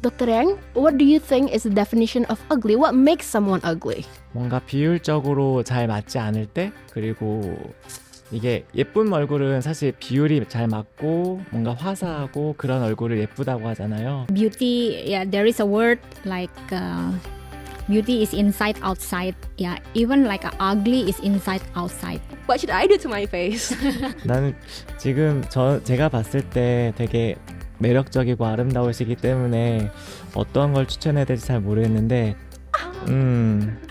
Dr. Yang, what do you think is the definition of ugly? What makes someone ugly? 뭔가 비율적으로 잘 맞지 않을 때, 그리고 이게 예쁜 얼굴은 사실 비율이 잘 맞고 뭔가 화사하고 그런 얼굴을 예쁘다고 하잖아요. Beauty, yeah, there is a word like beauty is inside outside. Yeah, even like ugly is inside outside. What should I do to my face? 나는 지금 제가 봤을 때 되게 매력적이고 아름다우시기 때문에 어떤 걸 추천해야 될지 잘 모르겠는데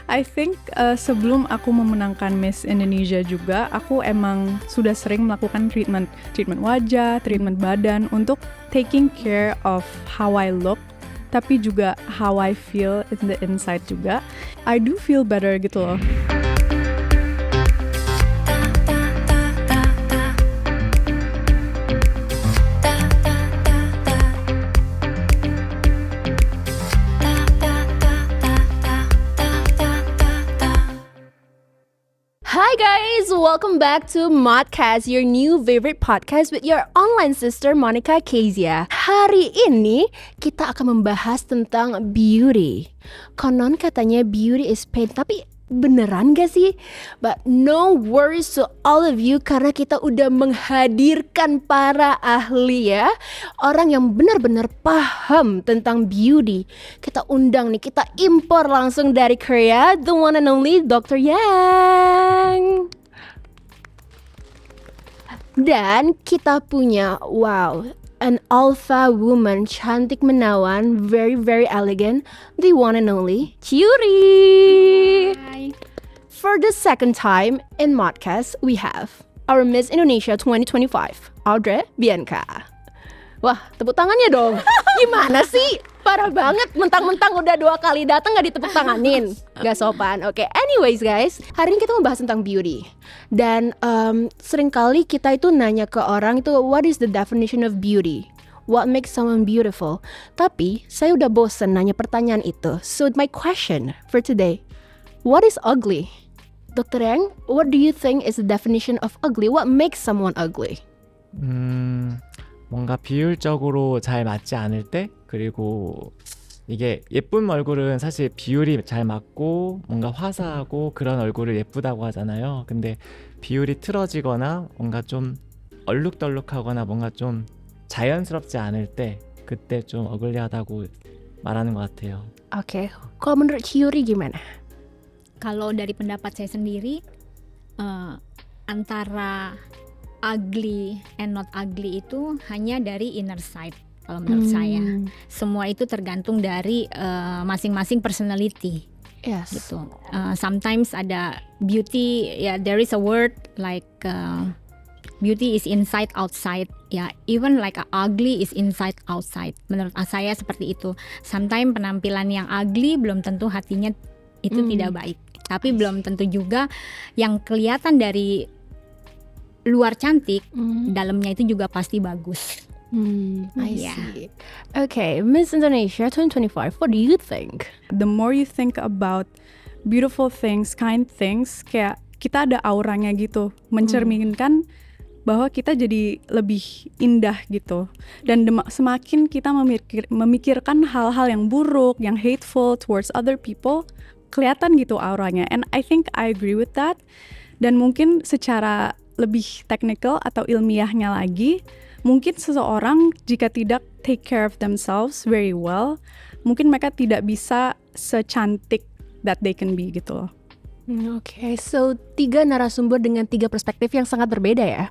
I think sebelum aku memenangkan Miss Indonesia juga, aku emang sudah sering melakukan treatment wajah, treatment badan untuk taking care of how I look, tapi juga how I feel in the inside juga. I do feel better gitu loh. Hi guys, welcome back to Modcast, your new favorite podcast with your online sister Monica Kezia. Hari ini kita akan membahas tentang beauty. Konon katanya beauty is pain, tapi beneran gak sih? But no worries to all of you karena kita udah menghadirkan para ahli ya. Orang yang benar-benar paham tentang beauty. Kita undang nih, kita impor langsung dari Korea, the one and only Dr. Yang. Dan kita punya, wow, an alpha woman, cantik menawan, very very elegant, the one and only Chiuri. Hi. For the second time in Modcast, we have our Miss Indonesia 2025, Audrey Bianca. Wah, tepuk tangannya dong. Gimana sih? Parah banget, mentang-mentang udah 2 kali datang gak ditepuk tanganin. Gak sopan. Oke, anyways guys, hari ini kita membahas tentang beauty. Dan seringkali kita itu nanya ke orang itu, what is the definition of beauty? What makes someone beautiful? Tapi saya udah bosen nanya pertanyaan itu. So my question for today, what is ugly? Dr. Yang, what do you think is the definition of ugly? What makes someone ugly? 뭔가 비율적으로 잘 맞지 않을 때, 그리고 이게 예쁜 얼굴은 사실 비율이 잘 맞고 뭔가 화사하고 그런 얼굴을 예쁘다고 하잖아요. 근데 비율이 틀어지거나 뭔가 좀 얼룩덜룩하거나 뭔가 좀 자연스럽지 않을 때, 그때 좀 어글리하다고 말하는 것 같아요. Oke, kalau menurut Chiuri gimana? Kalau dari pendapat saya sendiri, antara ugly and not ugly itu hanya dari inner side. Kalau menurut saya, semua itu tergantung dari masing-masing personality. Yes. Gitu. Sometimes ada beauty, ya, there is a word like beauty is inside outside. Ya, even like ugly is inside outside. Menurut saya seperti itu. Sometimes penampilan yang ugly belum tentu hatinya itu tidak baik. Tapi belum tentu juga yang kelihatan dari luar cantik, dalamnya itu juga pasti bagus. I Yeah. see. Okay, Miss Indonesia 2025, what do you think? The more you think about beautiful things, kind things, kayak kita ada auranya gitu, mencerminkan bahwa kita jadi lebih indah gitu. Dan semakin kita memikirkan hal-hal yang buruk, yang hateful towards other people, kelihatan gitu auranya. And I think I agree with that. Dan mungkin secara lebih technical atau ilmiahnya lagi, mungkin seseorang jika tidak take care of themselves very well, mungkin mereka tidak bisa secantik that they can be gitu loh. Oke, so 3 narasumber dengan 3 perspektif yang sangat berbeda ya.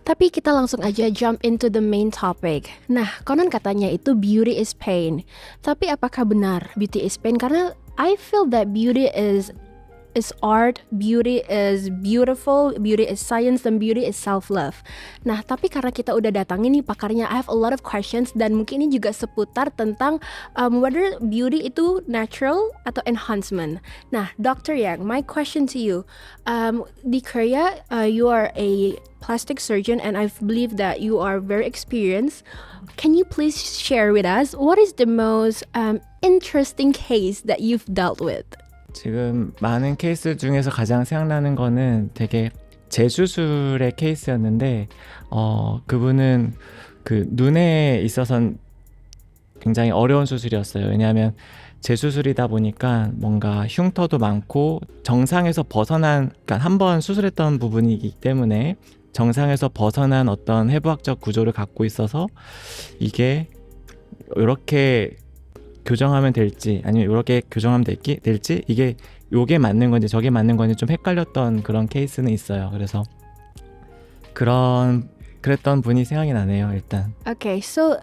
Tapi kita langsung aja jump into the main topic. Nah, konon katanya itu beauty is pain. Tapi apakah benar beauty is pain? Karena I feel that beauty is art, beauty is beautiful, beauty is science, dan beauty is self-love. Nah, tapi karena kita udah datangin nih pakarnya, I have a lot of questions, dan mungkin ini juga seputar tentang whether beauty itu natural atau enhancement. Nah, Dr. Yang, my question to you, di Korea, you are a plastic surgeon, and I believe that you are very experienced. Can you please share with us, what is the most interesting case that you've dealt with? 지금 많은 케이스 중에서 가장 생각나는 거는 되게 재수술의 케이스였는데 그분은 그 눈에 있어서는 굉장히 어려운 수술이었어요. 왜냐하면 재수술이다 보니까 뭔가 흉터도 많고 정상에서 벗어난, 그러니까 한 번 수술했던 부분이기 때문에 정상에서 벗어난 어떤 해부학적 구조를 갖고 있어서 이게 이렇게 교정하면 될지 아니면 이렇게 교정하면 될지 이게 요게 맞는 건지 저게 맞는 건지 좀 헷갈렸던 그런 케이스는 있어요. 그래서 그랬던 분이 생각이 나네요. 일단 Okay, so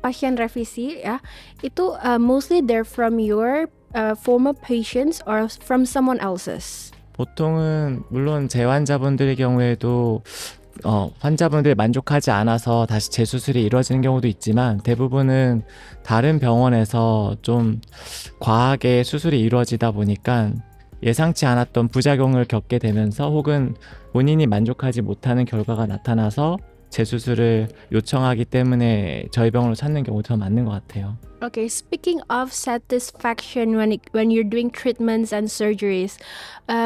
pasien revisi ya, itu mostly they're from your former patients or from someone else's. 보통은 물론 재환자분들의 경우에도 환자분들이 만족하지 않아서 다시 재수술이 이루어지는 경우도 있지만 대부분은 다른 병원에서 좀 과하게 수술이 이루어지다 보니까 예상치 않았던 부작용을 겪게 되면서 혹은 본인이 만족하지 못하는 결과가 나타나서 재수술을 요청하기 때문에 저희 병원으로 찾는 경우도 더 많은 것 같아요. Okay, speaking of satisfaction when you're doing treatments and surgeries,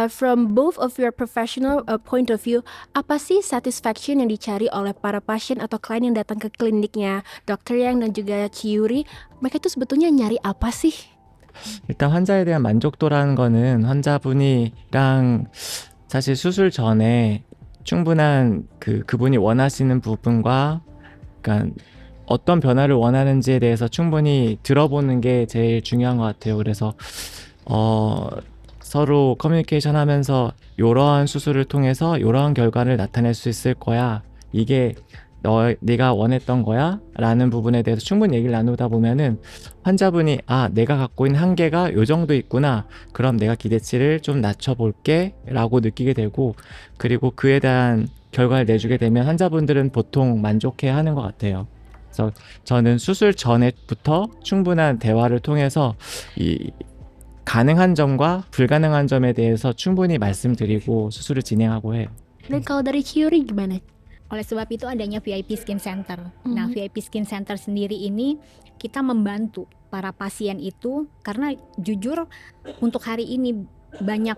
from both of your professional point of view, apa sih satisfaction yang dicari oleh para pasien atau klien yang datang ke kliniknya Dr. Yang dan juga Chiyuri? Mereka itu sebetulnya nyari apa sih? 일단 환자에 대한 만족도라는 거는 환자분이랑 사실 수술 전에 충분한 그분이 원하시는 부분과 그러니까 어떤 변화를 원하는지에 대해서 충분히 들어보는 게 제일 중요한 것 같아요. 그래서 서로 커뮤니케이션 하면서 이러한 수술을 통해서 이러한 결과를 나타낼 수 있을 거야. 이게 네가 원했던 거야? 라는 부분에 대해서 충분히 얘기를 나누다 보면은 환자분이 내가 갖고 있는 한계가 요 정도 있구나. 그럼 내가 기대치를 좀 낮춰볼게 라고 느끼게 되고 그리고 그에 대한 결과를 내주게 되면 환자분들은 보통 만족해 하는 것 같아요. 그래서 저는 수술 전에부터 충분한 대화를 통해서 이 가능한 점과 불가능한 점에 대해서 충분히 말씀드리고 수술을 진행하고 해요. Dan kalau dari Chiyuri gimana? Oleh sebab itu adanya VIP Skin Center. Nah, VIP Skin Center sendiri ini kita membantu para pasien itu karena jujur untuk hari ini banyak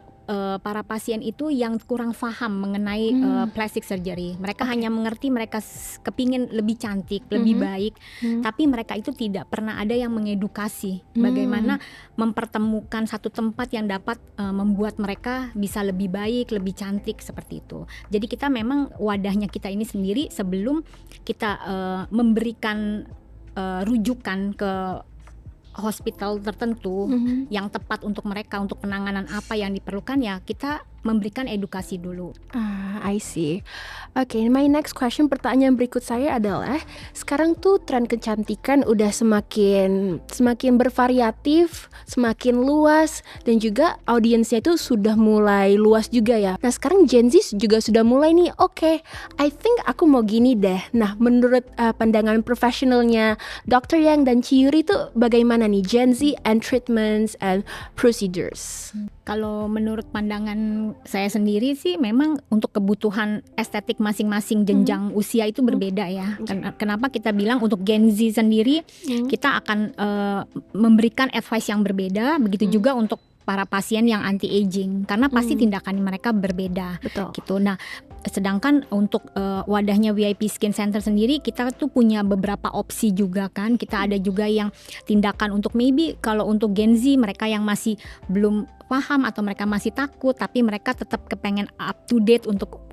para pasien itu yang kurang paham mengenai plastic surgery. Mereka hanya mengerti mereka kepingin lebih cantik, lebih baik, tapi mereka itu tidak pernah ada yang mengedukasi bagaimana mempertemukan satu tempat yang dapat membuat mereka bisa lebih baik, lebih cantik seperti itu. Jadi kita memang wadahnya kita ini sendiri sebelum kita memberikan rujukan ke hospital tertentu yang tepat untuk mereka untuk penanganan apa yang diperlukan ya kita memberikan edukasi dulu. I see. Okay, my next question, pertanyaan berikut saya adalah sekarang tuh tren kecantikan udah semakin bervariatif, semakin luas dan juga audiensnya itu sudah mulai luas juga ya. Nah sekarang Gen Z juga sudah mulai nih, okay, I think aku mau gini deh. Nah menurut pandangan profesionalnya Dr. Yang dan Chiyuri itu bagaimana nih Gen Z and treatments and procedures? Kalau menurut pandangan saya sendiri sih memang untuk kebutuhan estetik masing-masing jenjang usia itu berbeda ya. Kenapa kita bilang untuk Gen Z sendiri kita akan memberikan advice yang berbeda, begitu juga untuk para pasien yang anti aging karena pasti tindakan mereka berbeda. Betul. Gitu. Nah, sedangkan untuk wadahnya VIP Skin Center sendiri kita tuh punya beberapa opsi juga kan. Kita ada juga yang tindakan untuk maybe kalau untuk Gen Z mereka yang masih belum paham atau mereka masih takut tapi mereka tetap kepengen up to date untuk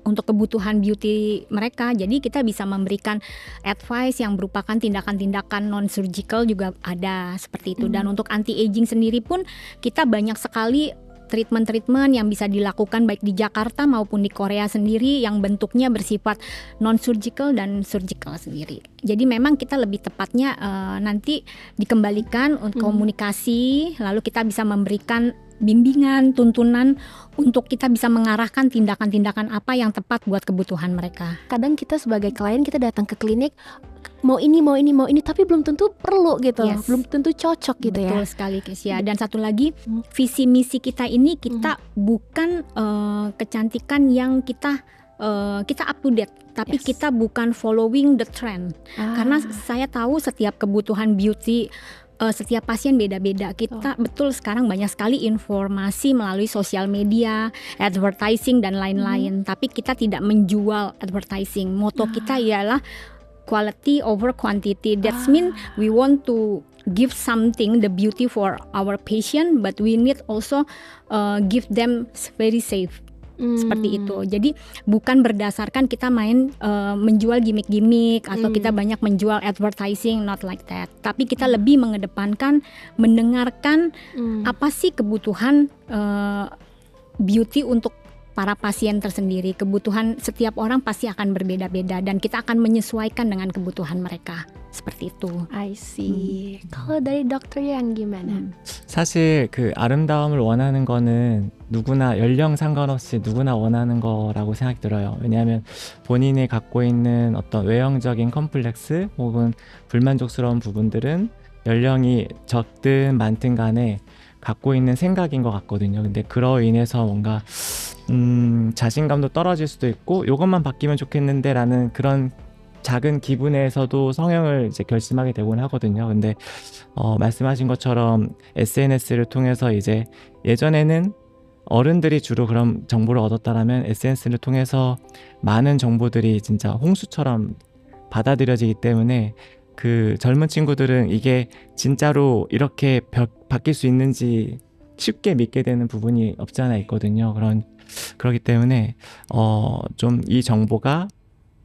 kebutuhan beauty mereka. Jadi kita bisa memberikan advice yang merupakan tindakan-tindakan non-surgical juga ada seperti itu. Dan untuk anti-aging sendiri pun kita banyak sekali treatment-treatment yang bisa dilakukan baik di Jakarta maupun di Korea sendiri yang bentuknya bersifat non-surgical dan surgical sendiri. Jadi memang kita lebih tepatnya nanti dikembalikan untuk komunikasi, lalu kita bisa memberikan bimbingan, tuntunan untuk kita bisa mengarahkan tindakan-tindakan apa yang tepat buat kebutuhan mereka. Kadang kita sebagai klien kita datang ke klinik mau ini tapi belum tentu perlu gitu. Yes. Belum tentu cocok gitu ya. Betul sekali Kesia. Dan satu lagi visi misi kita ini kita bukan kecantikan yang kita up to date, tapi kita bukan following the trend. Karena saya tahu setiap kebutuhan beauty setiap pasien beda-beda. Kita betul sekarang banyak sekali informasi melalui sosial media, advertising dan lain-lain. Tapi kita tidak menjual advertising. Moto kita ialah quality over quantity. That's mean we want to give something the beauty for our patient, but we need also give them very safe. Seperti itu. Jadi bukan berdasarkan kita main menjual gimmick-gimmick atau kita banyak menjual advertising, not like that. Tapi kita lebih mengedepankan mendengarkan apa sih kebutuhan beauty untuk para pasien tersendiri. Kebutuhan setiap orang pasti akan berbeda-beda dan kita akan menyesuaikan dengan kebutuhan mereka. Seperti itu. I see. kalau dari dokter yang gimana? 사실 그 아름다움을 원하는 거는 누구나 연령 상관없이 누구나 원하는 거라고 생각이 들어요. 왜냐하면 본인이 갖고 있는 어떤 외형적인 컴플렉스 혹은 불만족스러운 부분들은 연령이 적든 많든 간에 갖고 있는 생각인 것 같거든요. 근데 그로 인해서 뭔가 자신감도 떨어질 수도 있고 이것만 바뀌면 좋겠는데 라는 그런 작은 기분에서도 성형을 이제 결심하게 되곤 하거든요. 근데 말씀하신 것처럼 SNS를 통해서 이제 예전에는 어른들이 주로 그런 정보를 얻었다라면 SNS를 통해서 많은 정보들이 진짜 홍수처럼 받아들여지기 때문에 그 젊은 친구들은 이게 진짜로 이렇게 바뀔 수 있는지 쉽게 믿게 되는 부분이 없지 않아 있거든요. 그렇기 때문에 좀 이 정보가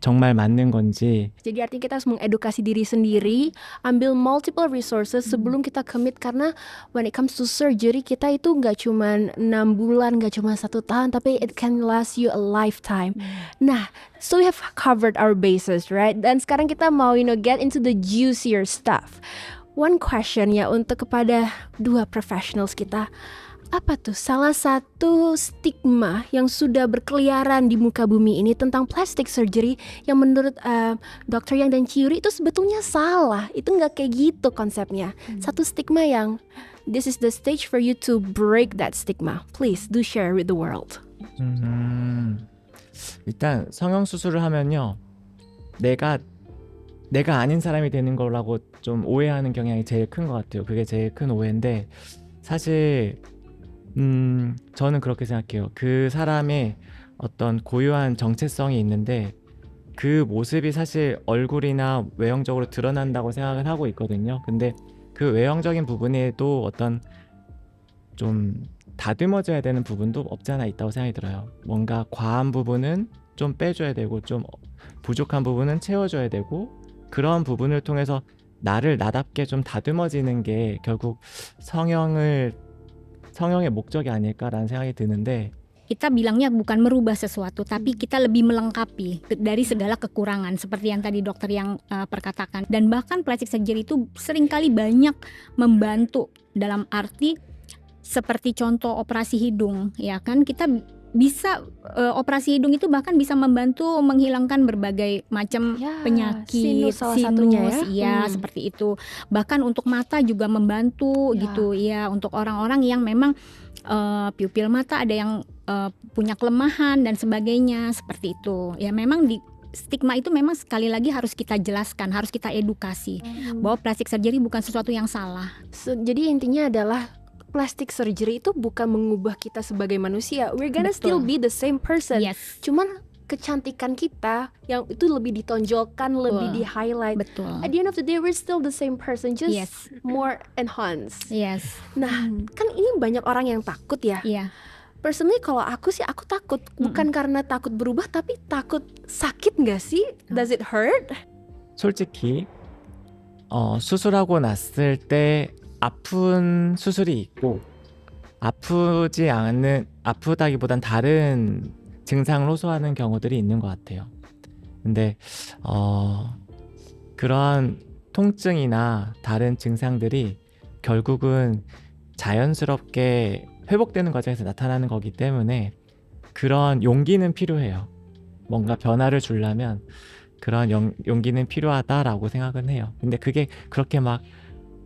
정말 맞는 건지. Jadi artinya kita harus mengedukasi diri sendiri, ambil multiple resources sebelum kita commit, karena when it comes to surgery kita itu nggak cuma 6 bulan, nggak cuma 1 tahun, tapi it can last you a lifetime. Nah, so we have covered our bases, right? Dan sekarang kita mau get into the juicier stuff. One question ya untuk kepada dua professionals kita. Apa tuh salah satu stigma yang sudah berkeliaran di muka bumi ini tentang plastic surgery yang menurut Dr. Yang dan Chiyuri itu sebetulnya salah? Itu nggak kayak gitu konsepnya. Satu stigma yang this is the stage for you to break that stigma. Please do share with the world. 일단 성형 수술을 하면요, 내가 아닌 사람이 되는 거라고 좀 오해하는 경향이 제일 큰 것 같아요. 그게 제일 큰 오해인데 사실 저는 그렇게 생각해요. 그 사람의 어떤 고유한 정체성이 있는데 그 모습이 사실 얼굴이나 외형적으로 드러난다고 생각을 하고 있거든요. 근데 그 외형적인 부분에도 어떤 좀 다듬어져야 되는 부분도 없지 않아 있다고 생각이 들어요. 뭔가 과한 부분은 좀 빼줘야 되고 좀 부족한 부분은 채워줘야 되고 그런 부분을 통해서 나를 나답게 좀 다듬어지는 게 결국 성형의 목적이 아닐까라는 생각이 드는데 Kita bilangnya bukan merubah sesuatu, tapi kita lebih melengkapi dari segala kekurangan seperti yang tadi dokter yang perkatakan. Dan bahkan plastic surgery itu seringkali banyak membantu dalam arti seperti contoh operasi hidung, ya kan kita bisa operasi hidung itu bahkan bisa membantu menghilangkan berbagai macam penyakit, sinus salah satunya ya. Seperti itu. Bahkan untuk mata juga membantu gitu ya, untuk orang-orang yang memang pupil mata ada yang punya kelemahan dan sebagainya seperti itu. Ya memang di stigma itu memang sekali lagi harus kita jelaskan, harus kita edukasi bahwa plastic surgery bukan sesuatu yang salah. Jadi intinya adalah plastic surgery itu bukan mengubah kita sebagai manusia. We're gonna still be the same person. Yes. Cuman kecantikan kita yang itu lebih ditonjolkan, lebih di highlight. Betul. At the end of the day, we're still the same person, just more enhanced. Yes. Nah, kan ini banyak orang yang takut ya. Iya. Personally kalau aku sih aku takut, bukan karena takut berubah, tapi takut sakit nggak sih? Does it hurt? 솔직히 수술하고 났을 때 아픈 수술이 있고 아프다기보단 다른 증상을 호소하는 경우들이 있는 것 같아요. 근데 그러한 통증이나 다른 증상들이 결국은 자연스럽게 회복되는 과정에서 나타나는 거기 때문에 그런 용기는 필요해요. 뭔가 변화를 주려면 그런 용기는 필요하다라고 생각은 해요. 근데 그게 그렇게 막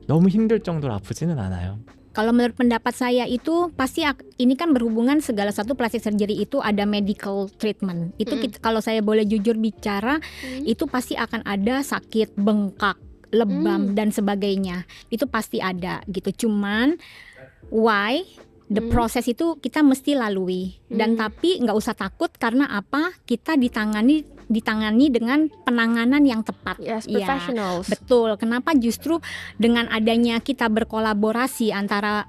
너무 힘들 정도로 아프지는 않아요. Kalau menurut pendapat saya itu pasti ini kan berhubungan segala satu plastic surgery itu ada medical treatment. Itu kalau saya boleh jujur bicara, itu pasti akan ada sakit, bengkak, lebam dan sebagainya. Itu pasti ada gitu. Cuman why the process itu kita mesti lalui dan tapi nggak usah takut karena apa? Kita ditangani ditangani dengan penanganan yang tepat. Yes, Iya, professionals. betul. Kenapa justru dengan adanya kita berkolaborasi antara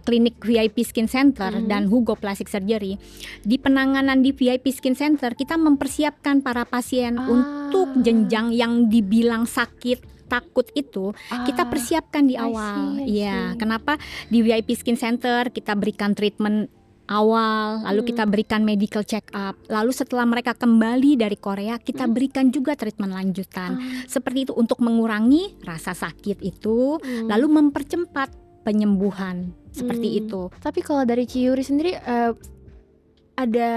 klinik VIP Skin Center dan Hugo Plastic Surgery, di penanganan di VIP Skin Center kita mempersiapkan para pasien untuk jenjang yang dibilang sakit, takut itu kita persiapkan di I awal. see, I Iya, see. kenapa di VIP Skin Center kita berikan treatment awal, lalu kita berikan medical check up, lalu setelah mereka kembali dari Korea kita berikan juga treatment lanjutan. Seperti itu untuk mengurangi rasa sakit itu, lalu mempercepat penyembuhan seperti itu. Tapi kalau dari Ciyuri sendiri ada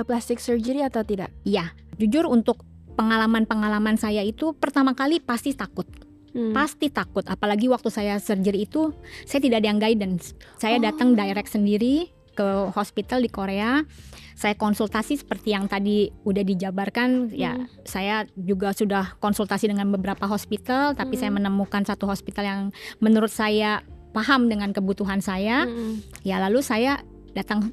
plastic surgery atau tidak? Iya, jujur untuk pengalaman-pengalaman saya itu pertama kali pasti takut. Pasti takut, apalagi waktu saya surgery itu saya tidak ada yang guidance. Saya datang direct sendiri ke hospital di Korea. Saya konsultasi seperti yang tadi udah dijabarkan. Ya, saya juga sudah konsultasi dengan beberapa hospital, tapi saya menemukan satu hospital yang menurut saya paham dengan kebutuhan saya. Ya, lalu saya datang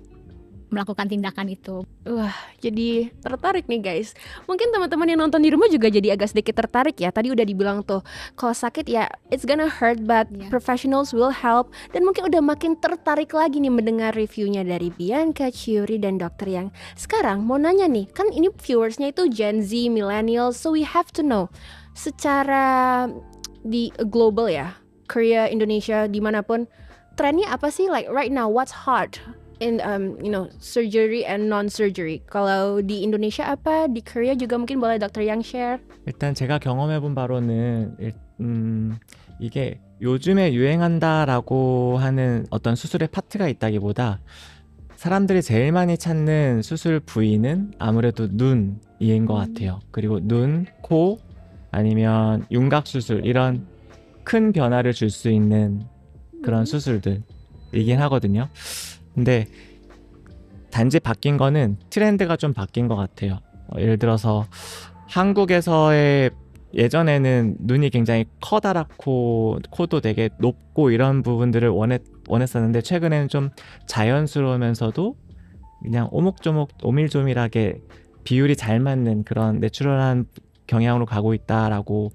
melakukan tindakan itu. Wah, jadi tertarik nih guys. Mungkin teman-teman yang nonton di rumah juga jadi agak sedikit tertarik ya. Tadi udah dibilang tuh, kalau sakit ya it's gonna hurt but professionals will help. Dan mungkin udah makin tertarik lagi nih mendengar reviewnya dari Bianca, Ciyuri, dan dokter yang sekarang mau nanya nih, kan ini viewersnya itu Gen Z, millennials, so we have to know secara di global ya, Korea, Indonesia, dimanapun, trennya apa sih? Like right now, what's hard in surgery and non-surgery? Kalau di Indonesia apa? Di Korea juga mungkin boleh dokter yang share. 일단 제가 경험해본 바로는 이게 요즘에 유행한다라고 하는 어떤 수술의 파트가 있다기보다 사람들이 제일 많이 찾는 수술 부위는 아무래도 눈인 것 같아요. 그리고 눈, 코, 아니면 윤곽 수술 이런 큰 변화를 줄 수 있는 그런 수술들이긴 하거든요. 근데 단지 바뀐 거는 트렌드가 좀 바뀐 것 같아요. 예를 들어서 한국에서의 예전에는 눈이 굉장히 커다랗고 코도 되게 높고 이런 부분들을 원했었는데 최근에는 좀 자연스러우면서도 그냥 오목조목 오밀조밀하게 비율이 잘 맞는 그런 내추럴한 경향으로 가고 있다라고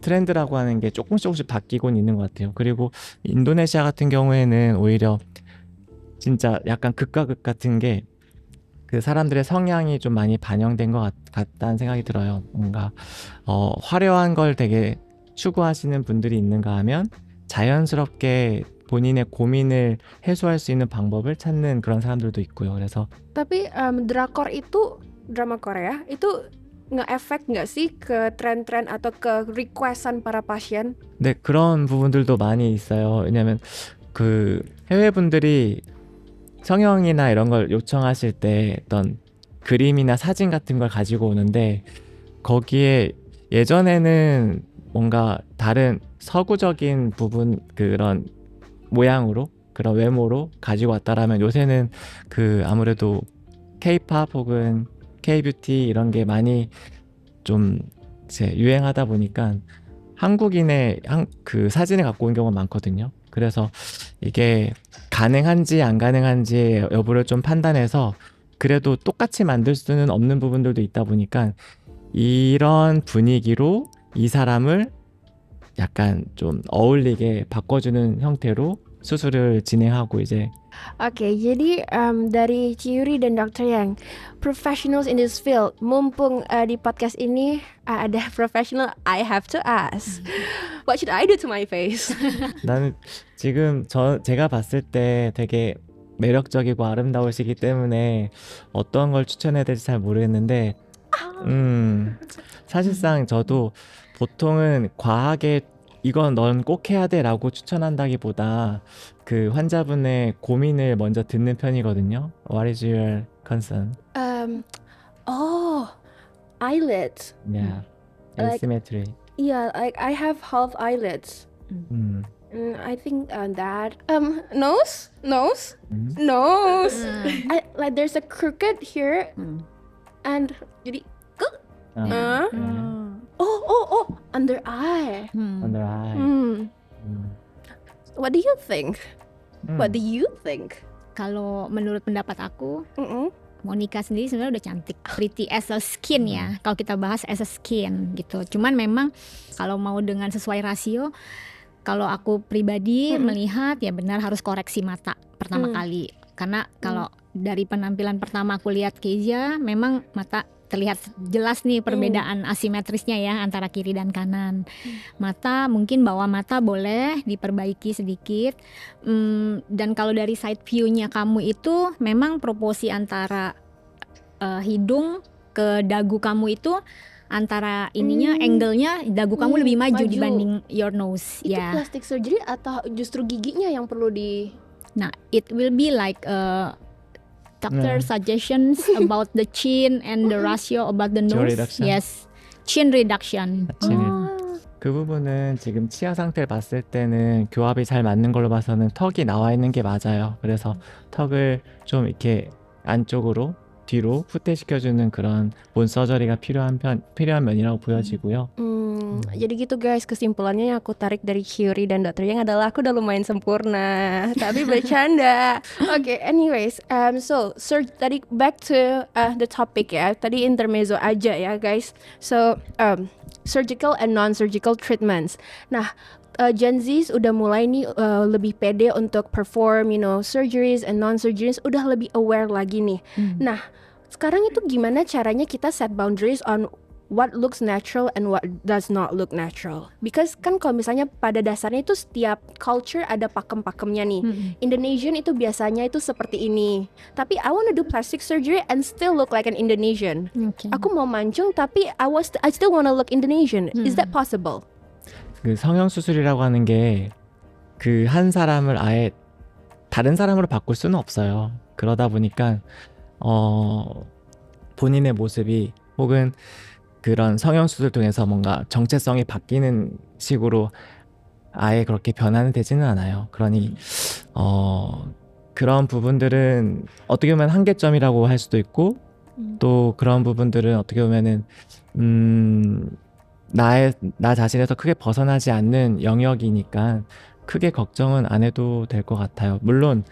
트렌드라고 하는 게 조금씩 바뀌곤 있는 것 같아요. 그리고 인도네시아 같은 경우에는 오히려 진짜 약간 극과 극 같은 게 그 사람들의 성향이 좀 많이 반영된 것 같다는 생각이 들어요. 뭔가 화려한 걸 되게 추구하시는 분들이 있는가 하면 자연스럽게 본인의 고민을 해소할 수 있는 방법을 찾는 그런 사람들도 있고요. 그래서 Tapi drakor itu, drama Korea itu nge-efek nggak sih ke tren-tren atau ke requestan para pasien? 네, 그런 부분들도 많이 있어요. 왜냐면 그 해외 분들이 성형이나 이런 걸 요청하실 때 어떤 그림이나 사진 같은 걸 가지고 오는데 거기에 예전에는 뭔가 다른 서구적인 부분 그런 모양으로 그런 외모로 가지고 왔다라면 요새는 그 아무래도 K-팝 혹은 K-뷰티 이런 게 많이 좀 이제 유행하다 보니까 한국인의 그 사진을 갖고 온 경우가 많거든요. 그래서 이게 가능한지 안 가능한지의 여부를 좀 판단해서 그래도 똑같이 만들 수는 없는 부분들도 있다 보니까 이런 분위기로 이 사람을 약간 좀 어울리게 바꿔주는 형태로 수술을 진행하고 이제 Oke, jadi dari Ciyuri dan Dr. Yang, professionals in this field, mumpung di podcast ini ada professional, I have to ask, what should I do to my face? 나는 지금 제가 봤을 때 되게 매력적이고 아름다우시기 때문에 어떤 걸 추천해야 될지 잘 모르겠는데 사실상 저도 보통은 과하게 이건 넌 꼭 해야 돼 라고 추천한다기보다 그 환자분의 고민을 먼저 듣는 편이거든요. What is your concern? Eyelids. Yeah, Like- asymmetry. Yeah, like I have half eyelids. 음. I think that nose. 음. Like there's a crooked here and jadi 아, 네. under eye. Under eye. What do you think? 음. What do you think? Kalau menurut pendapat aku, Mm-mm. Monica sendiri sebenarnya udah cantik, pretty as a skin ya. Kalau kita bahas as a skin gitu. Cuman memang kalau mau dengan sesuai rasio, kalau aku pribadi melihat ya benar harus koreksi mata pertama kali. Karena kalau dari penampilan pertama aku lihat Kezia, memang mata terlihat jelas nih perbedaan asimetrisnya ya antara kiri dan kanan. Mata mungkin bawah mata boleh diperbaiki sedikit. Dan kalau dari side view-nya kamu itu memang proporsi antara hidung ke dagu kamu itu antara ininya angle-nya dagu kamu lebih maju dibanding your nose. Itu Ya. plastic surgery atau justru giginya yang perlu di Nah, it will be like doctor suggestions about the chin and the ratio about the Jaw nose. reduction? Yes, chin reduction. 그 부분은 지금 치아 상태를 봤을 때는 교합이 잘 맞는 걸로 봐서는 턱이 나와 있는 게 맞아요. 그래서 턱을 좀 이렇게 안쪽으로 뒤로 후퇴시켜주는 그런 본 서저리가 필요한 면이라고 보여지고요. Jadi gitu guys, kesimpulannya yang aku tarik dari Hyuri dan Dr. Yang adalah aku udah lumayan sempurna, tapi bercanda. Okay, anyways, so tadi back to the topic ya. Tadi intermezzo aja ya guys. So surgical and non-surgical treatments. Nah, Gen Z udah mulai nih lebih pede untuk perform, surgeries and non-surgeries, udah lebih aware lagi nih. Nah, sekarang itu gimana caranya kita set boundaries on what looks natural and what does not look natural? Because kan kalau misalnya pada dasarnya itu setiap culture ada pakem-pakemnya nih. Indonesian itu biasanya itu seperti ini. Tapi I want to do plastic surgery and still look like an Indonesian. Okay. Aku mau mancung tapi I still want to look Indonesian. Is that possible? 그 성형 수술이라고 하는 게 그 한 사람을 아예 다른 사람으로 바꿀 수는 없어요. 그러다 보니까 본인의 모습이 혹은 그런 성형 수술 통해서 뭔가 정체성이 바뀌는 식으로 아예 그렇게 변화는 되지는 않아요. 그러니 그런 부분들은 어떻게 보면 한계점이라고 할 수도 있고 또 그런 부분들은 어떻게 보면은 나 자신에서 크게 벗어나지 않는 영역이니까 크게 걱정은 안 해도 될 것 같아요. 물론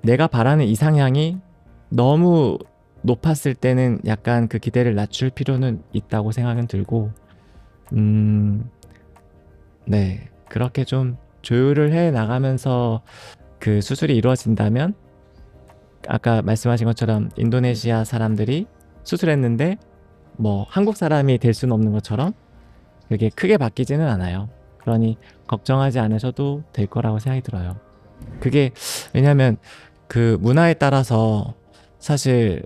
내가 바라는 이상향이 너무 높았을 때는 약간 그 기대를 낮출 필요는 있다고 생각은 들고 네, 그렇게 좀 조율을 해 나가면서 그 수술이 이루어진다면 아까 말씀하신 것처럼 인도네시아 사람들이 수술했는데 뭐 한국 사람이 될 수는 없는 것처럼 그게 크게 바뀌지는 않아요. 그러니 걱정하지 않으셔도 될 거라고 생각이 들어요. 그게 왜냐면 그 문화에 따라서 사실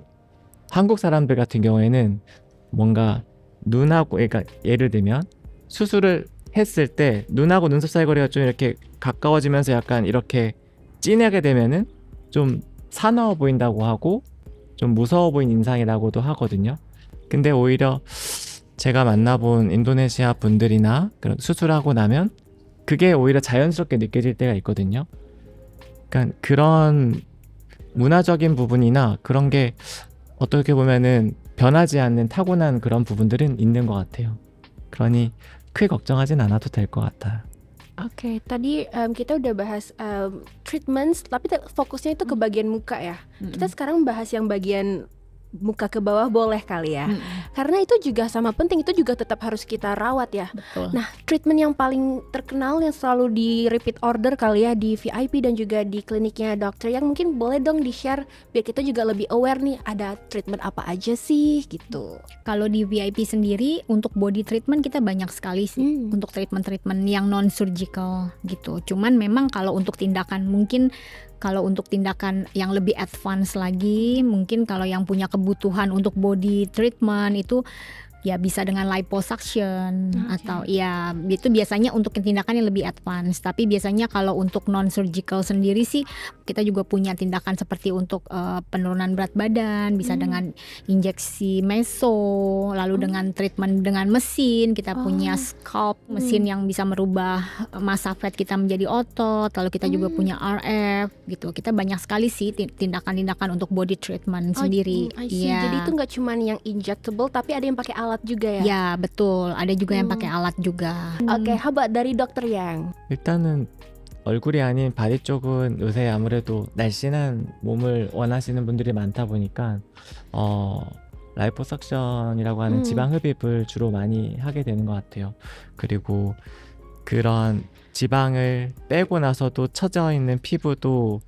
한국 사람들 같은 경우에는 뭔가 눈하고 그러니까 예를 들면 수술을 했을 때 눈하고 눈썹 사이 거리가 좀 이렇게 가까워지면서 약간 이렇게 진하게 되면은 좀 사나워 보인다고 하고 좀 무서워 보인 인상이라고도 하거든요. 근데 오히려 제가 만나본 인도네시아 분들이나 그런 수술하고 나면 그게 오히려 자연스럽게 느껴질 때가 있거든요. 그러니까 그런 문화적인 부분이나 그런 게 어떻게 보면은 변하지 않는 타고난 그런 부분들은 있는 것 같아요. 그러니 크게 걱정하진 않아도 될 것 같아요. Oke, tadi kita udah bahas treatments, tapi fokusnya itu ke bagian muka ya. Kita sekarang bahas yang bagian muka ke bawah boleh kali ya. Karena itu juga sama penting, itu juga tetap harus kita rawat ya. Betul. Nah, treatment yang paling terkenal yang selalu di repeat order kali ya di VIP dan juga di kliniknya dokter yang mungkin boleh dong di-share biar kita juga lebih aware nih ada treatment apa aja sih gitu. Kalau di VIP sendiri untuk body treatment kita banyak sekali sih untuk treatment-treatment yang non surgical gitu. Cuman memang kalau untuk tindakan mungkin kalau untuk tindakan yang lebih advance lagi, mungkin kalau yang punya kebutuhan untuk body treatment itu ya bisa dengan liposuction atau ya itu biasanya untuk tindakan yang lebih advance. Tapi biasanya kalau untuk non surgical sendiri sih kita juga punya tindakan seperti untuk penurunan berat badan, bisa dengan injeksi meso, lalu dengan treatment dengan mesin, kita punya scalp mesin yang bisa merubah massa fat kita menjadi otot, lalu kita juga punya RF gitu. Kita banyak sekali sih tindakan-tindakan untuk body treatment sendiri. I see. Jadi itu nggak cuma yang injectable tapi ada yang pakai alat juga ya? Ya betul, ada juga yang pakai alat juga. Oke, how about dari dokter Yang? 일단은 얼굴이 아닌 바디 쪽은 요새 아무래도 날씬한 몸을 원하시는 분들이 많다 보니까 라이포석션이라고 하는 음. 지방 흡입을 주로 많이 하게 되는 것 같아요. 그리고 그런 지방을 빼고 나서도 처져 있는 피부도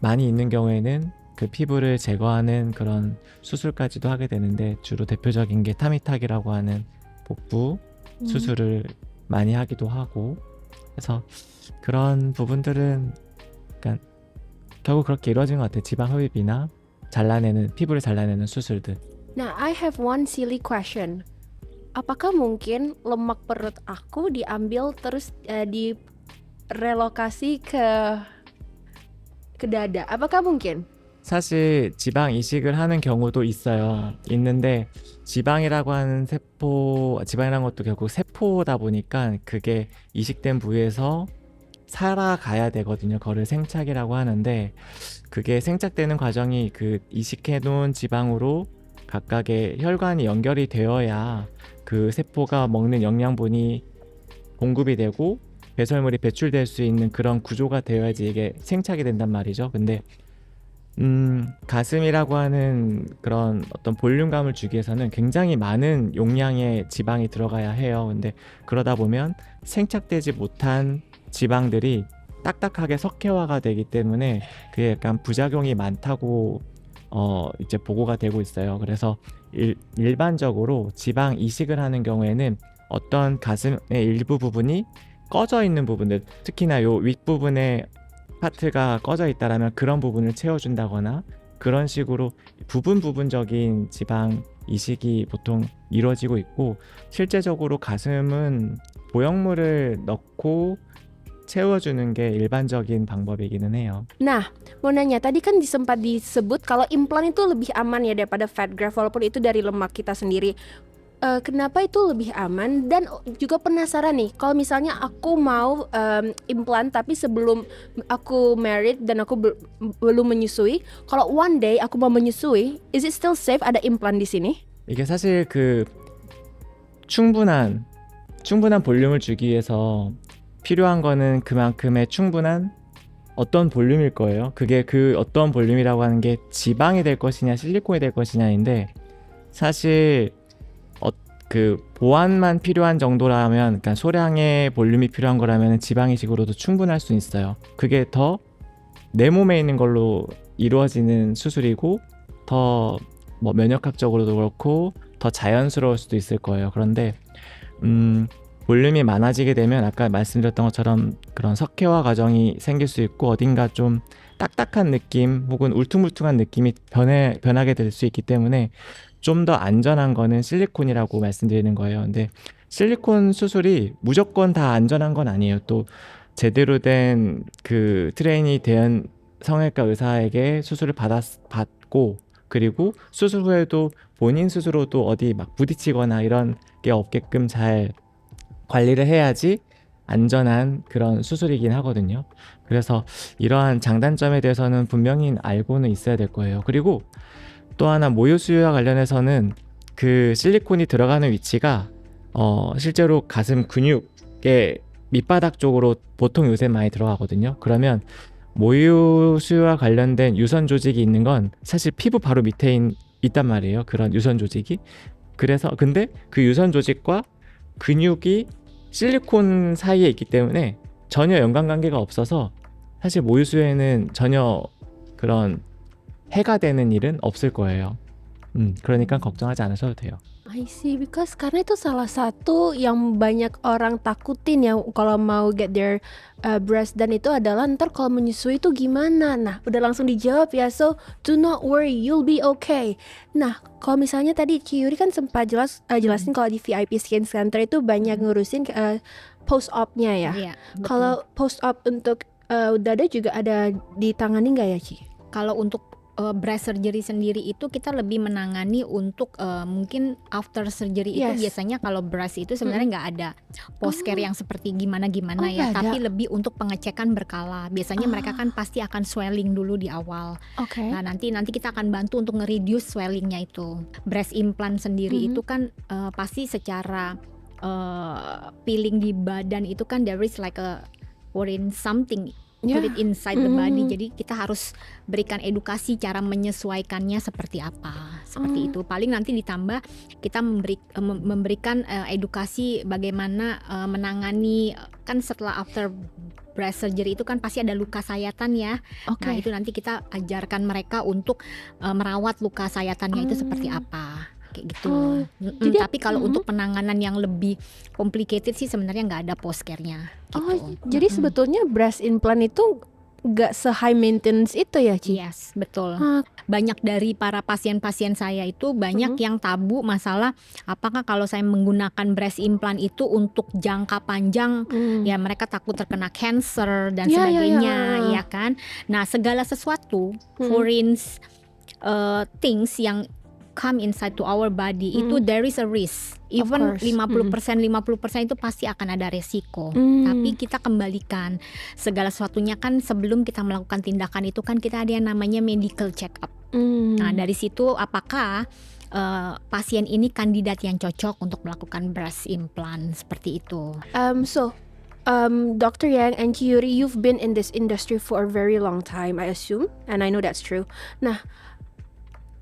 많이 있는 경우에는 그 피부를 제거하는 그런 수술까지도 하게 되는데, 주로 대표적인 게 타미탁이라고 하는 복부 수술을 많이 하기도 하고, 그래서 그런 부분들은 그러니까 결국 그렇게 이루어진 것 같아요. 지방 흡입이나 피부를 잘라내는 수술들. Nah, I have one silly question. Apakah mungkin lemak perut aku diambil terus direlokasi ke dada? Apakah mungkin? 사실 지방 이식을 하는 경우도 있어요. 있는데 지방이라는 것도 결국 세포다 보니까 그게 이식된 부위에서 살아가야 되거든요. 그거를 생착이라고 하는데, 그게 생착되는 과정이 그 이식해 놓은 지방으로 각각의 혈관이 연결이 되어야 그 세포가 먹는 영양분이 공급이 되고 배설물이 배출될 수 있는 그런 구조가 되어야지 이게 생착이 된단 말이죠. 근데 가슴이라고 하는 그런 어떤 볼륨감을 주기 위해서는 굉장히 많은 용량의 지방이 들어가야 해요. 근데 그러다 보면 생착되지 못한 지방들이 딱딱하게 석회화가 되기 때문에 그게 약간 부작용이 많다고 이제 보고가 되고 있어요. 그래서 일반적으로 지방 이식을 하는 경우에는 어떤 가슴의 일부 부분이 꺼져 있는 부분들, 특히나 요 윗부분에 파트가 꺼져 있다라면 그런 부분을 채워준다거나 그런 식으로 부분적인 지방 이식이 보통 이루어지고 있고, 실제적으로 가슴은 보형물을 넣고 채워주는 게 일반적인 방법이기는 해요. Nah, mau nanya, tadi kan sempat disebut kalau implan itu lebih aman ya daripada fat graft walaupun itu dari lemak kita sendiri. Kenapa itu lebih aman? Dan juga penasaran nih, kalau misalnya aku mau implan tapi sebelum aku married dan aku belum menyusui, kalau one day aku mau menyusui, is it still safe ada implan di sini? 이게 사실 그 충분한 볼륨을 주기 위해서 필요한 거는 그만큼의 충분한 어떤 볼륨일 거예요. 그게 그 어떤 볼륨이라고 하는 게 지방이 될 것이냐 실리콘이 될 것이냐인데, 사실 그 보완만 필요한 정도라면, 그러니까 소량의 볼륨이 필요한 거라면 지방 이식으로도 충분할 수 있어요. 그게 더 내 몸에 있는 걸로 이루어지는 수술이고 더 뭐 면역학적으로도 그렇고 더 자연스러울 수도 있을 거예요. 그런데 볼륨이 많아지게 되면 아까 말씀드렸던 것처럼 그런 석회화 과정이 생길 수 있고 어딘가 좀 딱딱한 느낌 혹은 울퉁불퉁한 느낌이 변하게 될 수 있기 때문에 좀 더 안전한 거는 실리콘이라고 말씀드리는 거예요. 근데 실리콘 수술이 무조건 다 안전한 건 아니에요. 또 제대로 된 그 트레이니 된 성형외과 의사에게 수술을 받고 그리고 수술 후에도 본인 스스로도 어디 막 부딪히거나 이런 게 없게끔 잘 관리를 해야지 안전한 그런 수술이긴 하거든요. 그래서 이러한 장단점에 대해서는 분명히 알고는 있어야 될 거예요. 그리고 또 하나 모유 수유와 관련해서는 그 실리콘이 들어가는 위치가 실제로 가슴 근육의 밑바닥 쪽으로 보통 요새 많이 들어가거든요. 그러면 모유 수유와 관련된 유선 조직이 있는 건 사실 피부 바로 밑에 있단 말이에요. 그런 유선 조직이. 그래서 근데 그 유선 조직과 근육이 실리콘 사이에 있기 때문에 전혀 연관관계가 없어서 사실 모유 수유에는 전혀 그런 해가 되는 일은 없을 거예요. 그러니까 걱정하지 않으셔도 돼요. I see, because karena itu salah satu yang banyak orang takutin ya kalau mau get their breast, dan itu adalah ntar kalau menyusui itu gimana. Nah, udah langsung dijawab ya, so do not worry, you'll be okay. Nah, kalau misalnya tadi Ci Yuri kan sempat jelasin kalau di VIP Skin Center itu banyak ngurusin post op-nya ya. Iya, betul. Kalau post op untuk dada juga ada ditangani nggak ya, Ci? Kalau untuk breast surgery sendiri itu kita lebih menangani untuk mungkin after surgery itu Yes. biasanya kalau breast itu sebenarnya nggak ada post care yang seperti gimana ya, nggak ada. tapi lebih untuk pengecekan berkala. Biasanya mereka kan pasti akan swelling dulu di awal. Oke. Nah nanti kita akan bantu untuk nge-reduce swellingnya itu. Breast implant sendiri itu kan pasti secara peeling di badan itu kan there is like a foreign something, Yeah. put it inside the body. Mhm. Jadi kita harus berikan edukasi cara menyesuaikannya seperti apa, seperti itu. Paling nanti ditambah kita memberikan edukasi bagaimana menangani, kan setelah after breast surgery itu kan pasti ada luka sayatan ya. Oke. Nah itu nanti kita ajarkan mereka untuk merawat luka sayatannya itu seperti apa, kayak gitu. Oh, jadi- Tapi kalau untuk penanganan yang lebih complicated sih sebenarnya nggak ada post care-nya. Gitu. Oh, jadi sebetulnya breast implant itu nggak se-high maintenance itu ya, Ci? Yes, betul. Ah. Banyak dari para pasien-pasien saya itu banyak yang tabu masalah apakah kalau saya menggunakan breast implant itu untuk jangka panjang, ya mereka takut terkena cancer dan Ya, ya, sebagainya, ya. ya kan. Nah segala sesuatu foreign things yang come inside to our body itu there is a risk. Even course. 50% itu pasti akan ada resiko. Tapi kita kembalikan segala sesuatunya kan sebelum kita melakukan tindakan itu kan kita ada yang namanya medical check up. Nah dari situ apakah pasien ini kandidat yang cocok untuk melakukan breast implant seperti itu. Dr. Yang and Kiyuri, you've been in this industry for a very long time, I assume, and I know that's true. Nah,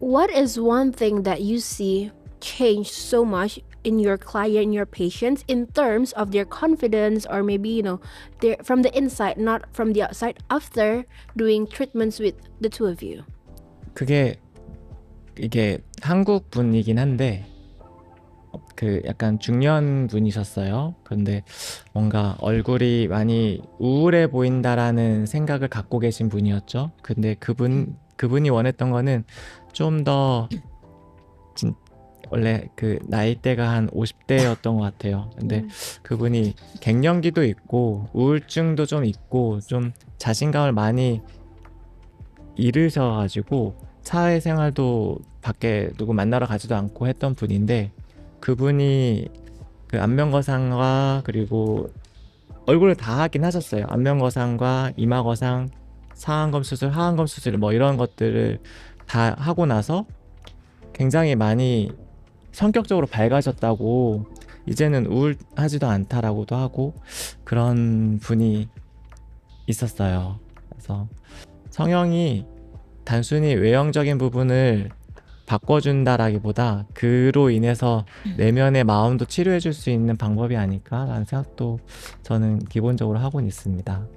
what is one thing that you see change so much in your client, your patients, in terms of their confidence, or maybe they're from the inside, not from the outside, after doing treatments with the two of you? 이게 한국 분이긴 한데 그 약간 중년 분이셨어요. 그런데 뭔가 얼굴이 많이 우울해 보인다라는 생각을 갖고 계신 분이었죠. 근데 그분이 원했던 거는 좀 더 원래 그 나이대가 한 50대였던 것 같아요. 근데 그분이 갱년기도 있고 우울증도 좀 있고 좀 자신감을 많이 잃으셔가지고 사회생활도 밖에 누구 만나러 가지도 않고 했던 분인데 그분이 그 안면거상과 그리고 얼굴을 다 하긴 하셨어요. 안면거상과 이마거상, 상안검 수술, 하안검 수술 뭐 이런 것들을 다 하고 나서 굉장히 많이 성격적으로 밝아졌다고 이제는 우울하지도 않다라고도 하고 그런 분이 있었어요. 그래서 성형이 단순히 외형적인 부분을 바꿔준다라기보다 그로 인해서 내면의 마음도 치료해줄 수 있는 방법이 아닐까라는 생각도 저는 기본적으로 하고는 있습니다.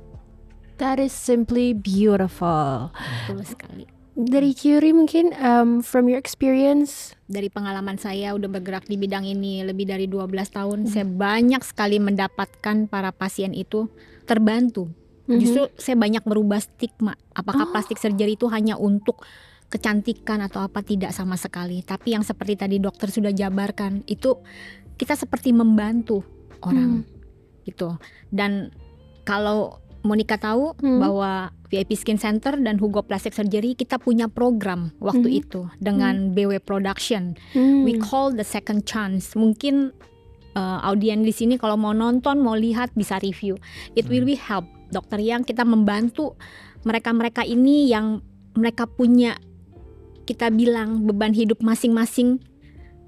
That is simply beautiful. Betul sekali. Dari Kiyuri mungkin, from your experience, Dari pengalaman saya udah bergerak di bidang ini lebih dari 12 tahun, saya banyak sekali mendapatkan para pasien itu terbantu. Justru saya banyak merubah stigma. Apakah plastik surgery itu hanya untuk kecantikan atau apa, tidak sama sekali. Tapi yang seperti tadi dokter sudah jabarkan, itu kita seperti membantu orang gitu. Dan kalau Monica tahu bahwa VIP Skin Center dan Hugo Plastic Surgery kita punya program waktu itu dengan BW Production. We call the second chance. Mungkin audien di sini kalau mau nonton, mau lihat bisa review. It will be help. Dokter Yang kita membantu mereka-mereka ini yang mereka punya, kita bilang beban hidup masing-masing,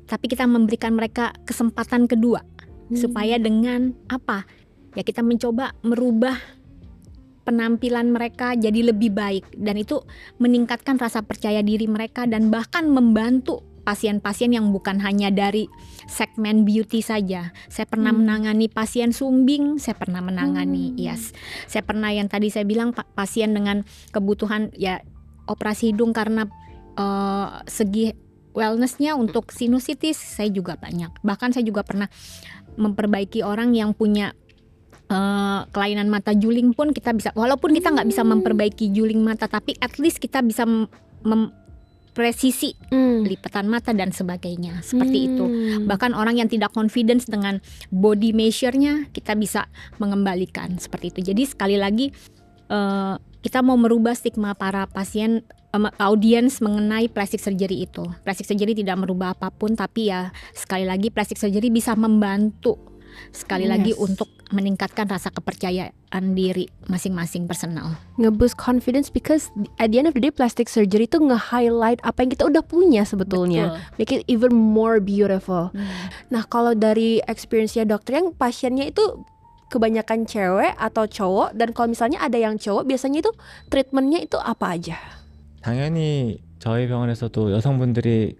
tapi kita memberikan mereka kesempatan kedua supaya dengan apa? Ya kita mencoba merubah penampilan mereka jadi lebih baik, dan itu meningkatkan rasa percaya diri mereka dan bahkan membantu pasien-pasien yang bukan hanya dari segmen beauty saja. Saya pernah menangani pasien sumbing, saya pernah menangani saya pernah yang tadi saya bilang pasien dengan kebutuhan ya operasi hidung karena segi wellnessnya untuk sinusitis, saya juga banyak. Bahkan saya juga pernah memperbaiki orang yang punya kelainan mata juling pun kita bisa, walaupun kita nggak bisa memperbaiki juling mata, tapi at least kita bisa presisi lipatan mata dan sebagainya, seperti itu. Bahkan orang yang tidak confidence dengan body measure-nya kita bisa mengembalikan seperti itu. Jadi sekali lagi kita mau merubah stigma para pasien, audiens mengenai plastic surgery itu. Plastic surgery tidak merubah apapun, tapi ya sekali lagi plastic surgery bisa membantu sekali lagi untuk meningkatkan rasa kepercayaan diri masing-masing personal. Nge-boost confidence, because at the end of the day plastic surgery itu nge-highlight apa yang kita udah punya sebetulnya. Betul. Make it even more beautiful. Nah, kalau dari experience-nya dokter yang pasiennya itu kebanyakan cewek atau cowok? Dan kalau misalnya ada yang cowok, biasanya itu treatmentnya itu apa aja? 당연히 저희 병원에서도 여성분들이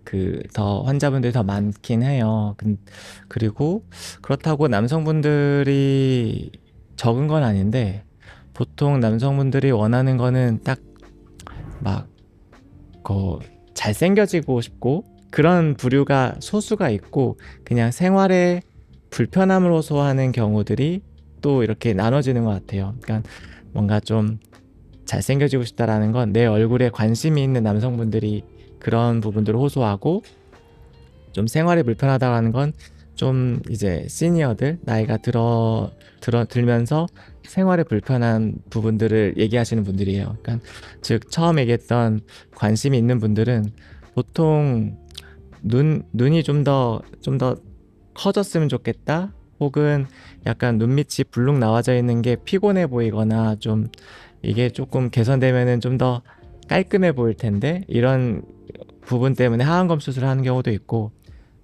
더 환자분들이 더 많긴 해요. 그리고 그렇다고 남성분들이 적은 건 아닌데 보통 남성분들이 원하는 거는 딱 막 잘생겨지고 싶고 그런 부류가 소수가 있고 그냥 생활에 불편함을 호소하는 경우들이 또 이렇게 나눠지는 것 같아요. 그러니까 뭔가 좀 잘생겨지고 싶다라는 건 내 얼굴에 관심이 있는 남성분들이 그런 부분들을 호소하고 좀 생활이 불편하다는 건 좀 이제 시니어들 나이가 들면서 생활에 불편한 부분들을 얘기하시는 분들이에요. 그러니까 즉 처음 얘기했던 관심이 있는 분들은 보통 눈이 좀 더 커졌으면 좋겠다. 혹은 약간 눈밑이 불룩 나와져 있는 게 피곤해 보이거나 좀 이게 조금 개선되면은 좀 더 깔끔해 보일 텐데 이런 부분 때문에 하안검 수술을 하는 경우도 있고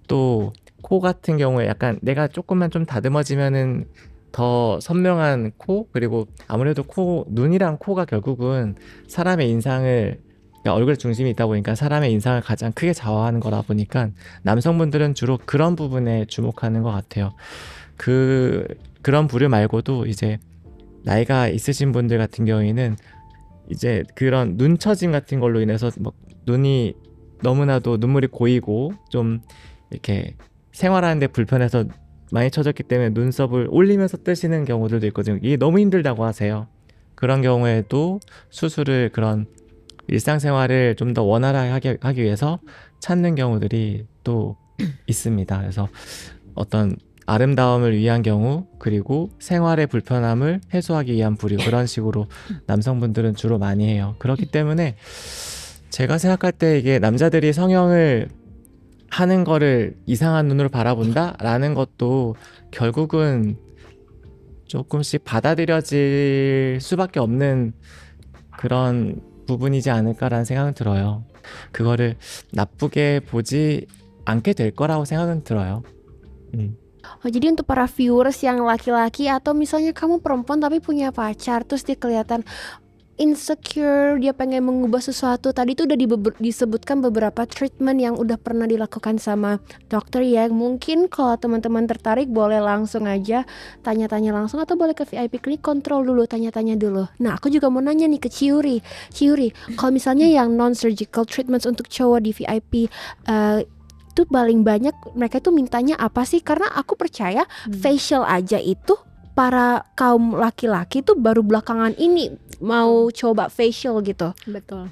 또 코 같은 경우에 약간 내가 조금만 좀 다듬어지면은 더 선명한 코 그리고 아무래도 눈이랑 코가 결국은 사람의 인상을 그러니까 얼굴에 중심이 있다 보니까 사람의 인상을 가장 크게 좌우하는 거라 보니까 남성분들은 주로 그런 부분에 주목하는 것 같아요. 그런 부류 말고도 이제 나이가 있으신 분들 같은 경우에는 이제 그런 눈 처짐 같은 걸로 인해서 막 눈이 너무나도 눈물이 고이고 좀 이렇게 생활하는데 불편해서 많이 처졌기 때문에 눈썹을 올리면서 뜨시는 경우들도 있거든요. 이게 너무 힘들다고 하세요. 그런 경우에도 수술을 그런 일상생활을 좀 더 원활하게 하기 위해서 찾는 경우들이 또 있습니다. 그래서 어떤 아름다움을 위한 경우 그리고 생활의 불편함을 해소하기 위한 부류 그런 식으로 남성분들은 주로 많이 해요. 그렇기 때문에 제가 생각할 때 이게 남자들이 성형을 하는 거를 이상한 눈으로 바라본다 라는 것도 결국은 조금씩 받아들여질 수밖에 없는 그런 부분이지 않을까라는 생각은 들어요. 그거를 나쁘게 보지 않게 될 거라고 생각은 들어요. Oh, jadi untuk para viewers yang laki-laki atau misalnya kamu perempuan tapi punya pacar terus dia kelihatan insecure, dia pengen mengubah sesuatu. Tadi tuh udah disebutkan beberapa treatment yang udah pernah dilakukan sama dokter ya. Mungkin kalau teman-teman tertarik boleh langsung aja tanya-tanya langsung atau boleh ke VIP Clinic kontrol dulu, tanya-tanya dulu. Nah, aku juga mau nanya nih ke Ciuri. Kalau misalnya yang non-surgical treatments untuk cowok di VIP itu paling banyak mereka tuh mintanya apa sih? Karena aku percaya facial aja itu para kaum laki-laki tuh baru belakangan ini mau coba facial gitu. Betul.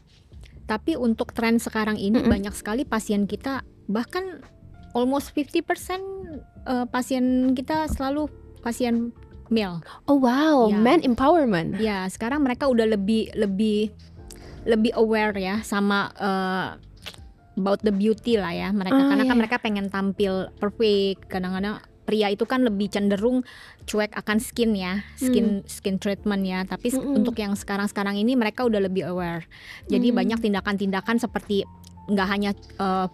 Tapi untuk tren sekarang ini banyak sekali pasien kita, bahkan almost 50% pasien kita selalu pasien male. Oh wow, Ya. man empowerment. Ya, sekarang mereka udah lebih aware ya sama about the beauty lah ya mereka, karena kan mereka pengen tampil perfect. Kadang-kadang pria itu kan lebih cenderung cuek akan skin ya, skin treatment ya. Tapi untuk yang sekarang ini mereka udah lebih aware. Jadi banyak tindakan-tindakan seperti nggak hanya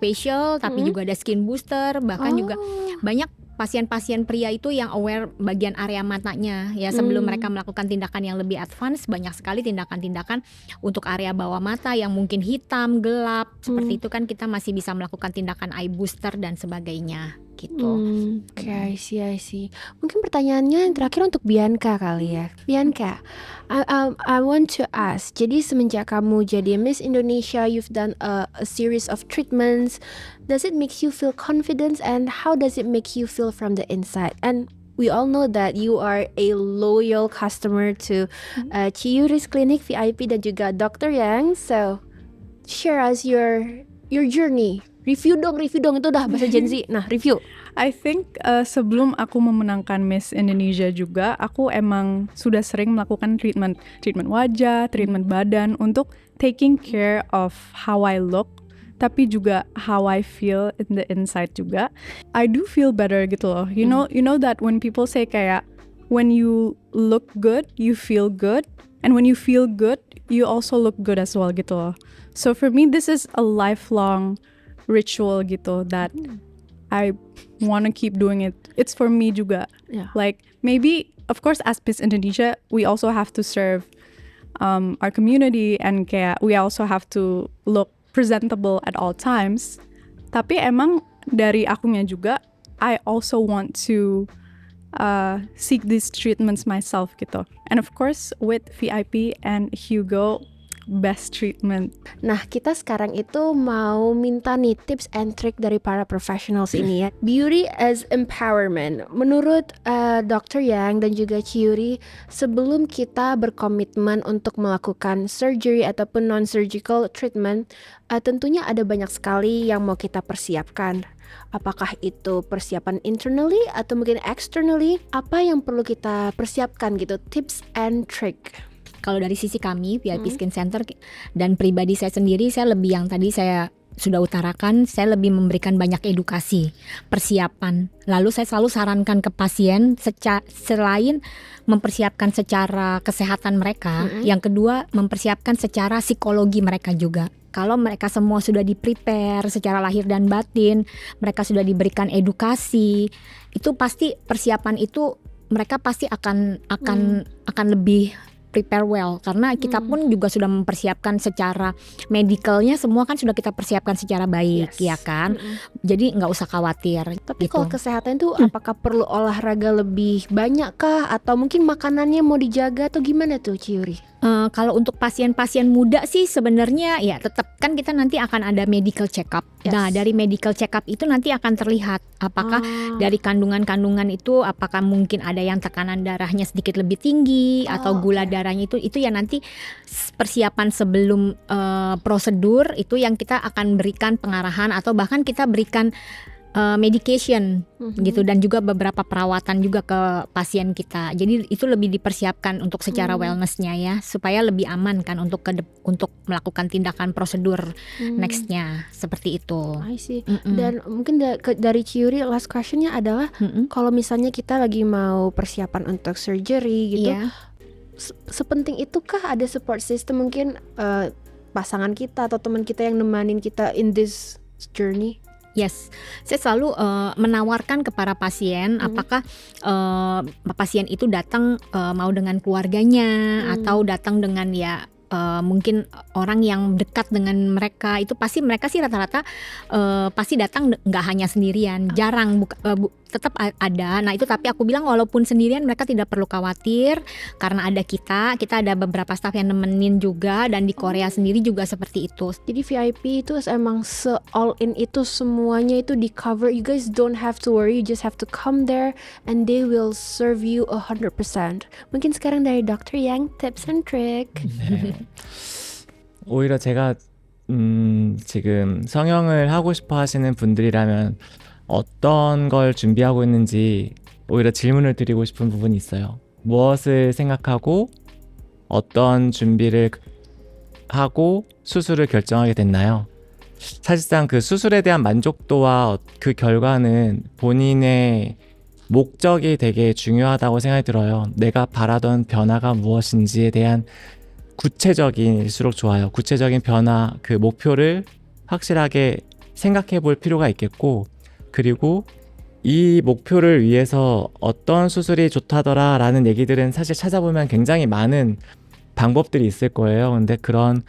facial, tapi juga ada skin booster. Bahkan juga banyak pasien-pasien pria itu yang aware bagian area matanya ya. Sebelum mereka melakukan tindakan yang lebih advance, banyak sekali tindakan-tindakan untuk area bawah mata yang mungkin hitam, gelap. Seperti itu kan kita masih bisa melakukan tindakan eye booster dan sebagainya gitu. Oke, I see. Mungkin pertanyaannya yang terakhir untuk Bianca kali ya. Bianca, I want to ask. Jadi semenjak kamu jadi Miss Indonesia, you've done a series of treatments. Does it make you feel confident, and how does it make you feel from the inside? And we all know that you are a loyal customer to Ciuri's Clinic VIP dan juga Dr. Yang. So share us your journey. Review dong, itu udah bahasa Gen Z. Nah, review. I think sebelum aku memenangkan Miss Indonesia juga, aku emang sudah sering melakukan treatment wajah, treatment badan untuk taking care of how I look, tapi juga how I feel in the inside juga. I do feel better gitu loh. You know that when people say kayak when you look good, you feel good, and when you feel good, you also look good as well gitu loh. So for me, this is a lifelong ritual gitu that I want to keep doing it. It's for me juga. Yeah. Like maybe of course as Miss Indonesia we also have to serve our community and kayak we also have to look presentable at all times. Tapi emang dari akunya juga, I also want to seek these treatments myself gitu. And of course with VIP and Hugo, best treatment. Nah, kita sekarang itu mau minta nih tips and trick dari para professionals ini ya. Beauty as empowerment. Menurut Dr. Yang dan juga Chiuri, sebelum kita berkomitmen untuk melakukan surgery ataupun non-surgical treatment, tentunya ada banyak sekali yang mau kita persiapkan. Apakah itu persiapan internally atau mungkin externally? Apa yang perlu kita persiapkan gitu? Tips and trick. Kalau dari sisi kami VIP Skin Center dan pribadi saya sendiri, saya lebih yang tadi saya sudah utarakan, saya lebih memberikan banyak edukasi, persiapan. Lalu saya selalu sarankan ke pasien selain mempersiapkan secara kesehatan mereka, yang kedua mempersiapkan secara psikologi mereka juga. Kalau mereka semua sudah di-prepare secara lahir dan batin, mereka sudah diberikan edukasi, itu pasti persiapan itu mereka pasti akan lebih prepare well, karena kita pun juga sudah mempersiapkan secara medicalnya, semua kan sudah kita persiapkan secara baik, ya kan. Jadi nggak usah khawatir. Tapi gitu. kalau kesehatan itu apakah perlu olahraga lebih banyak kah, atau mungkin makanannya mau dijaga atau gimana tuh Chiuri? Kalau untuk pasien-pasien muda sih sebenarnya ya tetap kan kita nanti akan ada medical check up. Yes. Nah, dari medical check up itu nanti akan terlihat apakah dari kandungan-kandungan itu apakah mungkin ada yang tekanan darahnya sedikit lebih tinggi atau gula darahnya itu ya nanti persiapan sebelum prosedur itu yang kita akan berikan pengarahan atau bahkan kita berikan medication gitu, dan juga beberapa perawatan juga ke pasien kita. Jadi itu lebih dipersiapkan untuk secara wellnessnya ya, supaya lebih aman kan untuk melakukan tindakan prosedur nextnya seperti itu. I see. Dan mungkin dari Chiuri last questionnya adalah kalau misalnya kita lagi mau persiapan untuk surgery gitu, sepenting itukah ada support system, mungkin pasangan kita atau teman kita yang nemanin kita in this journey? Yes, saya selalu menawarkan kepada pasien apakah pasien itu datang mau dengan keluarganya atau datang dengan mungkin orang yang dekat dengan mereka. Itu pasti mereka sih rata-rata pasti datang nggak hanya sendirian, jarang tetap ada. Nah itu tapi aku bilang walaupun sendirian mereka tidak perlu khawatir karena ada kita ada beberapa staff yang nemenin juga, dan di Korea sendiri juga seperti itu. Jadi VIP itu emang all in itu semuanya itu di cover. You guys don't have to worry, you just have to come there and they will serve you 100%. Mungkin sekarang dari Dr. Yang tips and trick. 네. 오히려 제가 지금 성형을 하고 싶어 하시는 분들이라면 어떤 걸 준비하고 있는지 오히려 질문을 드리고 싶은 부분이 있어요. 무엇을 생각하고 어떤 준비를 하고 수술을 결정하게 됐나요? 사실상 그 수술에 대한 만족도와 그 결과는 본인의 목적이 되게 중요하다고 생각이 들어요. 내가 바라던 변화가 무엇인지에 대한 구체적일수록 좋아요. 구체적인 변화, 그 목표를 확실하게 생각해 볼 필요가 있겠고, 그리고 이 목표를 위해서 어떤 수술이 좋다더라 라는 얘기들은 사실 찾아보면 굉장히 많은 방법들이 있을 거예요. 근데 그런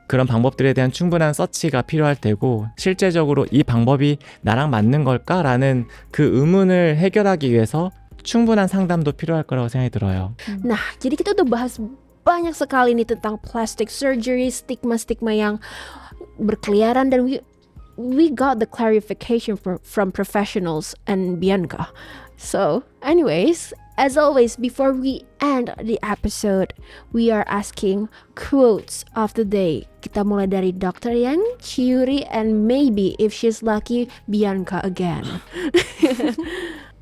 방법들에 대한 충분한 서치가 필요할 테고, 실제적으로 이 방법이 나랑 맞는 걸까? 라는 그 의문을 해결하기 위해서 충분한 상담도 필요할 거라고 생각이 들어요. Nah, jadi kita udah bahas banyak sekali nih tentang plastic surgery, stigma-stigma yang berkeliaran, dan we got the clarification from professionals and Bianca. So, anyways, as always, before we end the episode, we are asking quotes of the day. Kita mulai dari Dr. Yang, Chiuri, and maybe if she's lucky, Bianca again.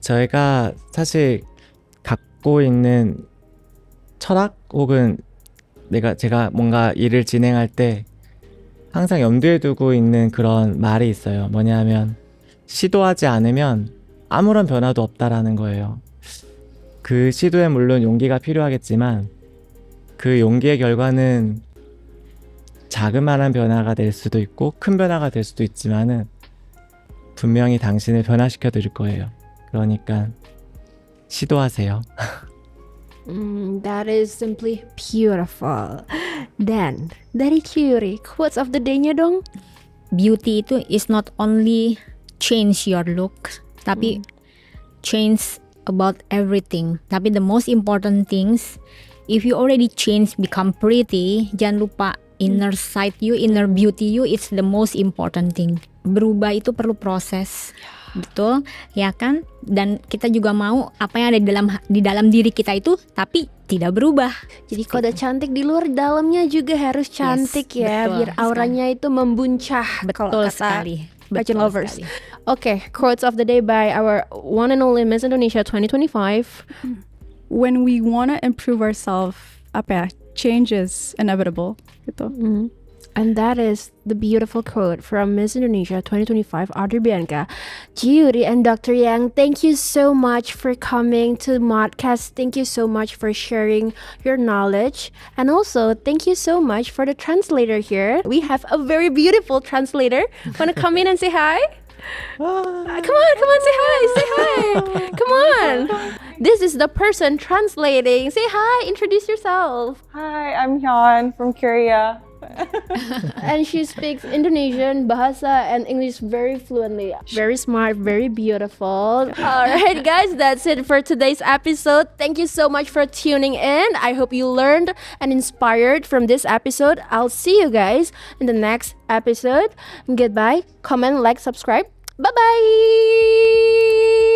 저희가 사실 갖고 있는 철학 혹은 제가 뭔가 일을 진행할 때 항상 염두에 두고 있는 그런 말이 있어요. 뭐냐면 시도하지 않으면 아무런 변화도 없다라는 거예요. 그 시도에 물론 용기가 필요하겠지만 그 용기의 결과는 자그마한 변화가 될 수도 있고 큰 변화가 될 수도 있지만은 분명히 당신을 변화시켜 드릴 거예요. 그러니까 시도하세요. That is simply beautiful. Dan, dari Kyuri, quotes of the day-nya dong. Beauty itu is not only change your look, tapi change about everything. Tapi the most important things, if you already change become pretty, jangan lupa inner side you, inner beauty you, it's the most important thing. Berubah itu perlu proses. Betul, ya kan? Dan kita juga mau apa yang ada di dalam diri kita itu tapi tidak berubah. Jadi kalau udah cantik di luar, dalamnya juga harus cantik ya, betul biar auranya itu membuncah. Kalau Betul kata sekali. Fashion Betul lovers. sekali. Okay, quotes of the day by our one and only Miss Indonesia 2025. When we want to improve ourselves, change is inevitable gitu. And that is the beautiful quote from Miss Indonesia 2025, Audrey Bianca. Gyuri and Dr. Yang, thank you so much for coming to Modcast. Thank you so much for sharing your knowledge. And also, thank you so much for the translator here. We have a very beautiful translator. Want to come in and say hi? Come on, say hi. Come on. This is the person translating. Say hi, introduce yourself. Hi, I'm Hyun from Korea. And she speaks Indonesian, Bahasa, and English very fluently. Very smart, very beautiful. Alright, guys, that's it for today's episode. Thank you so much for tuning in. I hope you learned and inspired from this episode. I'll see you guys in the next episode. Goodbye. Comment, like, subscribe. Bye bye.